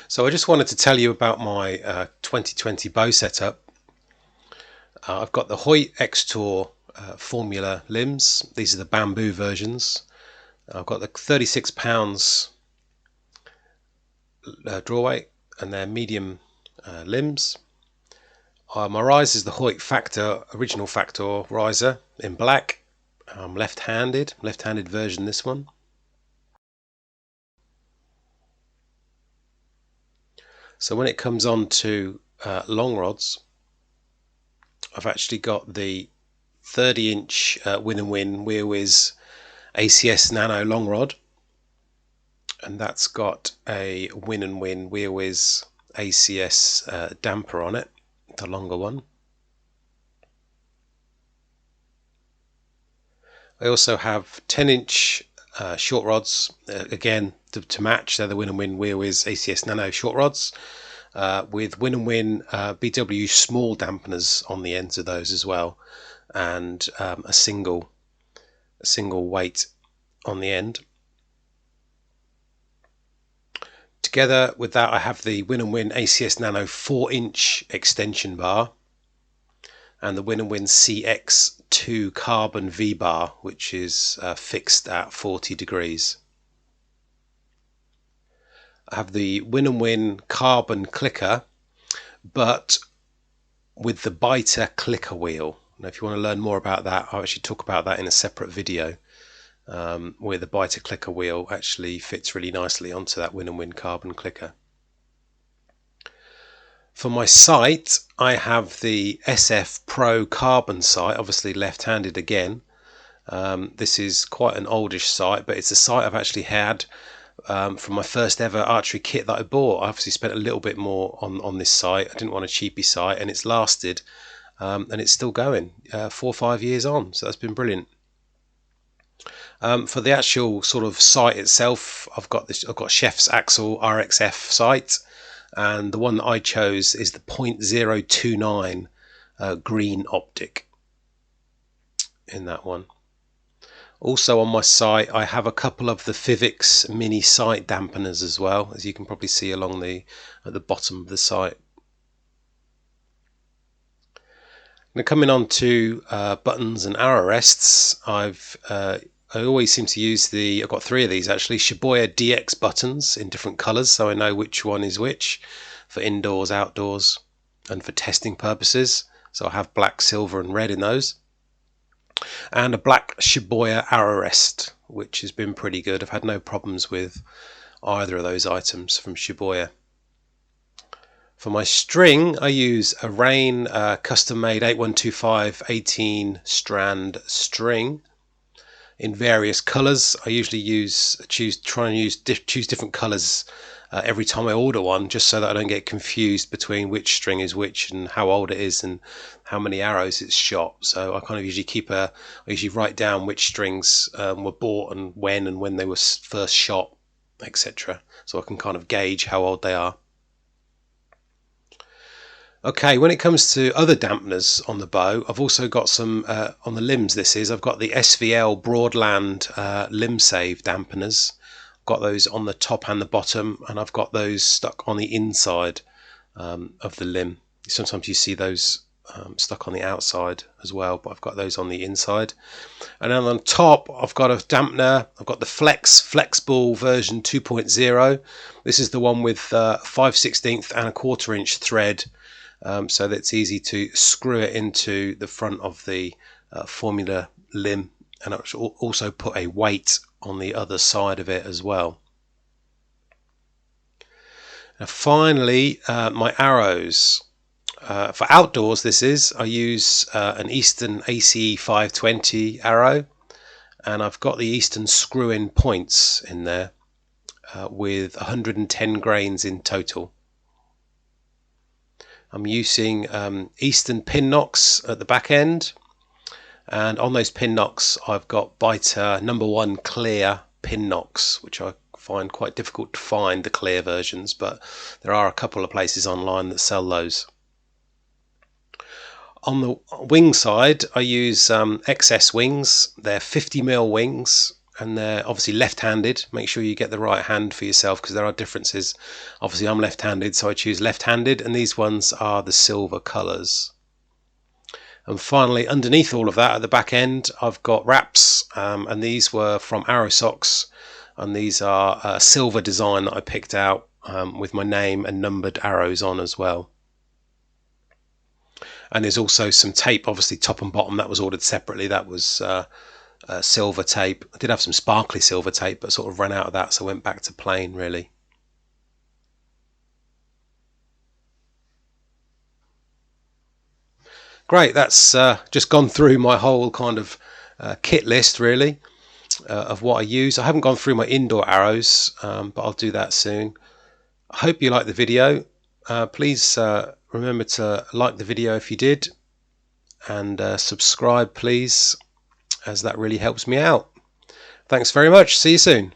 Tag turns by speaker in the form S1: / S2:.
S1: So I just wanted to tell you about my 2020 bow setup. I've got the Hoyt X Tour Formula limbs. These are the bamboo versions. I've got the 36 pounds draw weight and they're medium limbs. My riser is the Hoyt Faktor, original Faktor riser in black. Left-handed version this one. So when it comes on to long rods, I've actually got the 30-inch Win&Win WiaWis ACS Nano long rod, and that's got a Win&Win WiaWis ACS damper on it, the longer one. I also have 10-inch short rods, again to match. They're the Win&Win WiaWis ACS Nano short rods, with Win&Win BW small dampeners on the ends of those as well, and a single weight on the end. Together with that, I have the Win&Win ACS Nano 4-inch extension bar and the Win&Win CX2 carbon V bar, which is fixed at 40 degrees. I have the Win&Win carbon clicker, but with the Beiter clicker wheel. Now, if you want to learn more about that, I'll actually talk about that in a separate video, where the Beiter clicker wheel actually fits really nicely onto that Win&Win carbon clicker. For my sight, I have the SF Pro carbon sight, obviously left-handed again. This is quite an oldish sight, but it's a sight I've actually had from my first ever archery kit that I bought. I obviously spent a little bit more on this sight. I didn't want a cheapy sight, and it's lasted, and it's still going 4 or 5 years on, so that's been brilliant. For the actual sort of sight itself, I've got Sjef Axcel RXF Sight, and the one that I chose is the 0.029 green optic in that one. Also on my sight, I have a couple of the Fivics mini sight dampeners as well, as you can probably see along at the bottom of the sight. Now, coming on to buttons and arrow rests, I always seem to use I've got 3 of these actually, Shibuya DX buttons in different colours, so I know which one is which for indoors, outdoors, and for testing purposes. So I have black, silver, and red in those. And a black Shibuya arrow rest, which has been pretty good. I've had no problems with either of those items from Shibuya. For my string, I use a Rain custom-made 8125 18 strand string in various colours. I usually choose different colours every time I order one, just so that I don't get confused between which string is which and how old it is and how many arrows it's shot. So I kind of usually I usually write down which strings were bought and when they were first shot, etc. So I can kind of gauge how old they are. Okay, when it comes to other dampeners on the bow, I've also got some on the limbs. I've got the SVL Broadland Limbsaver dampeners. I've got those on the top and the bottom, and I've got those stuck on the inside of the limb. Sometimes you see those stuck on the outside as well, but I've got those on the inside. And then on top, I've got a dampener. I've got the Flexball version 2.0. This is the one with 5/16 and a 1/4 inch thread. So that it's easy to screw it into the front of the Formula limb, and I also put a weight on the other side of it as well. Now finally, my arrows. For outdoors, I use an Easton ACE 520 arrow, and I've got the Easton screw-in points in there with 110 grains in total. I'm using Easton pin nocks at the back end, and on those pin nocks I've got Beiter #1 clear pin nocks, which I find quite difficult to find the clear versions, but there are a couple of places online that sell those. On the wing side, I use XS wings. They're 50mm wings, and they're obviously left-handed. Make sure you get the right hand for yourself because there are differences. Obviously I'm left-handed, so I choose left-handed, and these ones are the silver colours. And finally, underneath all of that at the back end, I've got wraps, and these were from Arrow Socks, and these are a silver design that I picked out with my name and numbered arrows on as well. And there's also some tape, obviously top and bottom, that was ordered separately. That was silver tape. I did have some sparkly silver tape, but sort of ran out of that, so I went back to plain really. Great, that's just gone through my whole kind of kit list really of what I use. I haven't gone through my indoor arrows, but I'll do that soon. I hope you liked the video. Please remember to like the video if you did, and subscribe please, as that really helps me out. Thanks very much. See you soon.